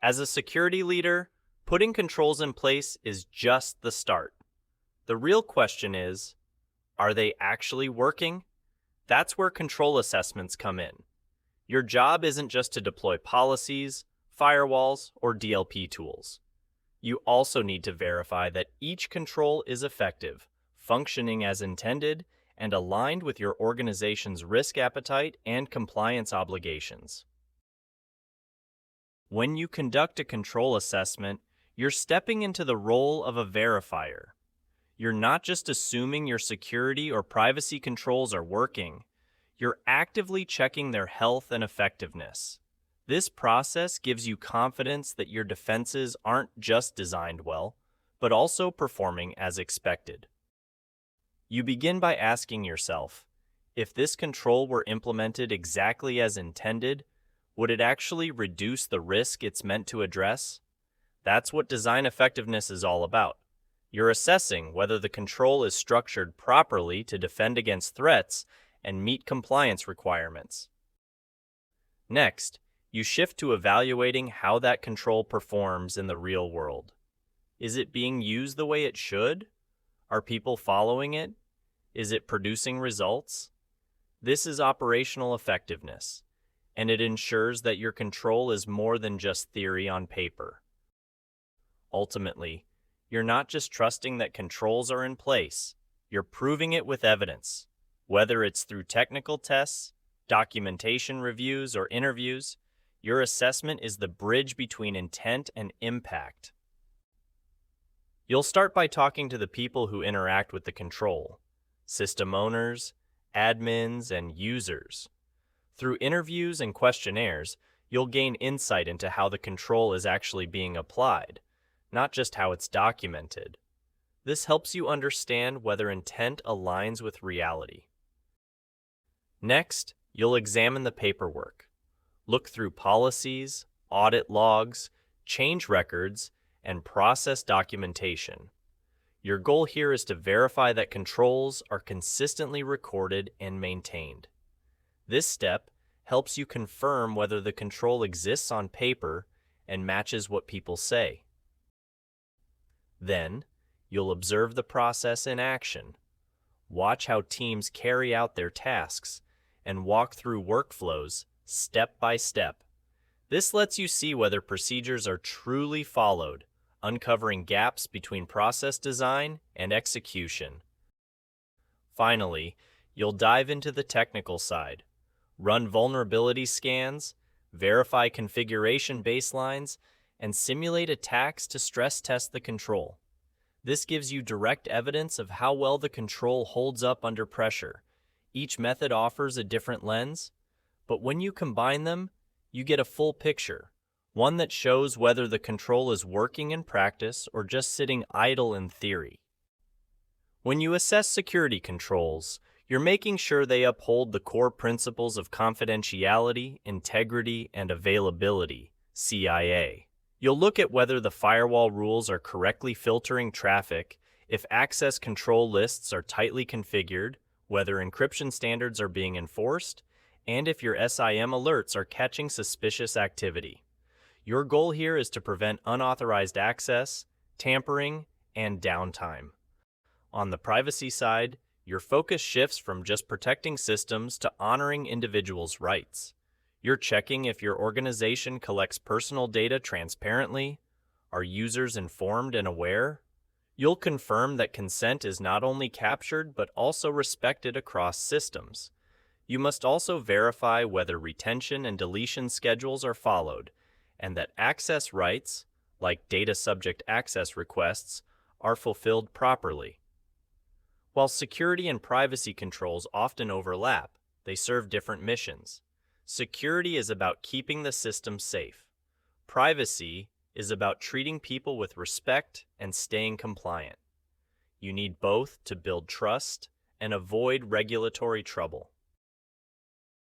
As a security leader, putting controls in place is just the start. The real question is, are they actually working? That's where control assessments come in. Your job isn't just to deploy policies, firewalls, or DLP tools. You also need to verify that each control is effective, functioning as intended, and aligned with your organization's risk appetite and compliance obligations. When you conduct a control assessment, you're stepping into the role of a verifier. You're not just assuming your security or privacy controls are working, you're actively checking their health and effectiveness. This process gives you confidence that your defenses aren't just designed well, but also performing as expected. You begin by asking yourself, if this control were implemented exactly as intended, would it actually reduce the risk it's meant to address? That's what design effectiveness is all about. You're assessing whether the control is structured properly to defend against threats and meet compliance requirements. Next, you shift to evaluating how that control performs in the real world. Is it being used the way it should? Are people following it? Is it producing results? This is operational effectiveness, and it ensures that your control is more than just theory on paper. Ultimately, you're not just trusting that controls are in place, you're proving it with evidence. Whether it's through technical tests, documentation reviews, or interviews, your assessment is the bridge between intent and impact. You'll start by talking to the people who interact with the control, system owners, admins, and users. Through interviews and questionnaires, you'll gain insight into how the control is actually being applied, not just how it's documented. This helps you understand whether intent aligns with reality. Next, you'll examine the paperwork. Look through policies, audit logs, change records, and process documentation. Your goal here is to verify that controls are consistently recorded and maintained. This step helps you confirm whether the control exists on paper and matches what people say. Then, you'll observe the process in action. Watch how teams carry out their tasks and walk through workflows step by step. This lets you see whether procedures are truly followed, uncovering gaps between process design and execution. Finally, you'll dive into the technical side. Run vulnerability scans, verify configuration baselines, and simulate attacks to stress test the control. This gives you direct evidence of how well the control holds up under pressure. Each method offers a different lens, but when you combine them, you get a full picture, one that shows whether the control is working in practice or just sitting idle in theory. When you assess security controls, you're making sure they uphold the core principles of confidentiality, integrity, and availability, CIA. You'll look at whether the firewall rules are correctly filtering traffic, if access control lists are tightly configured, whether encryption standards are being enforced, and if your SIM alerts are catching suspicious activity. Your goal here is to prevent unauthorized access, tampering, and downtime. On the privacy side, your focus shifts from just protecting systems to honoring individuals' rights. You're checking if your organization collects personal data transparently. Are users informed and aware? You'll confirm that consent is not only captured but also respected across systems. You must also verify whether retention and deletion schedules are followed, and that access rights, like data subject access requests, are fulfilled properly. While security and privacy controls often overlap, they serve different missions. Security is about keeping the system safe. Privacy is about treating people with respect and staying compliant. You need both to build trust and avoid regulatory trouble.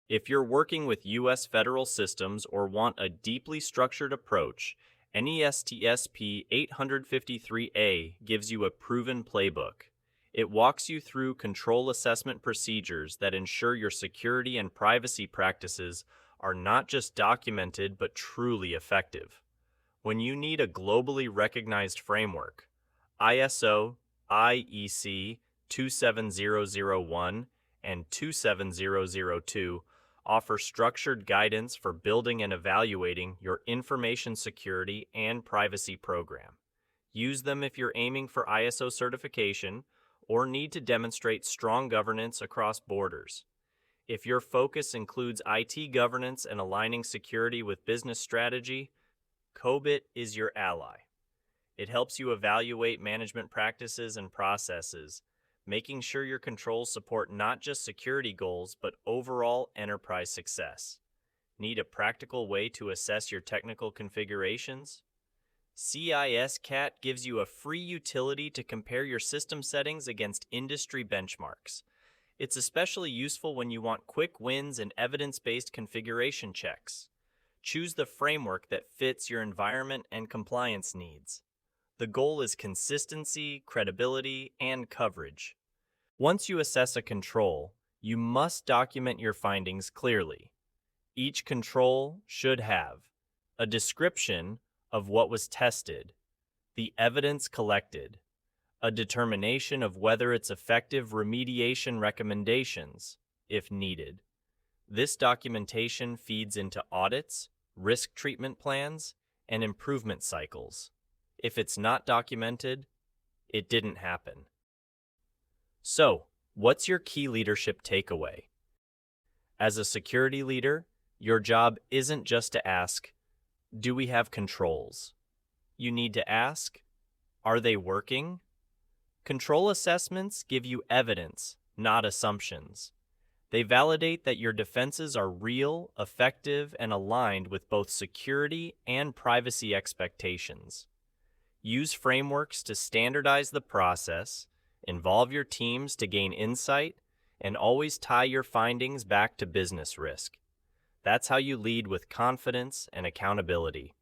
If you're working with U.S. federal systems or want a deeply structured approach, CISSP 853A gives you a proven playbook. It walks you through control assessment procedures that ensure your security and privacy practices are not just documented but truly effective. When you need a globally recognized framework, ISO, IEC 27001 and 27002 offer structured guidance for building and evaluating your information security and privacy program. Use them if you're aiming for ISO certification or need to demonstrate strong governance across borders. If your focus includes IT governance and aligning security with business strategy, COBIT is your ally. It helps you evaluate management practices and processes, making sure your controls support not just security goals, but overall enterprise success. Need a practical way to assess your technical configurations? CISSP gives you a free utility to compare your system settings against industry benchmarks. It's especially useful when you want quick wins and evidence-based configuration checks. Choose the framework that fits your environment and compliance needs. The goal is consistency, credibility, and coverage. Once you assess a control, you must document your findings clearly. Each control should have a description of what was tested, the evidence collected, a determination of whether its effective remediation recommendations, if needed. This documentation feeds into audits, risk treatment plans, and improvement cycles. If it's not documented, it didn't happen. So, what's your key leadership takeaway? As a security leader, your job isn't just to ask, do we have controls? You need to ask, are they working? Control assessments give you evidence, not assumptions. They validate that your defenses are real, effective, and aligned with both security and privacy expectations. Use frameworks to standardize the process, involve your teams to gain insight, and always tie your findings back to business risk. That's how you lead with confidence and accountability.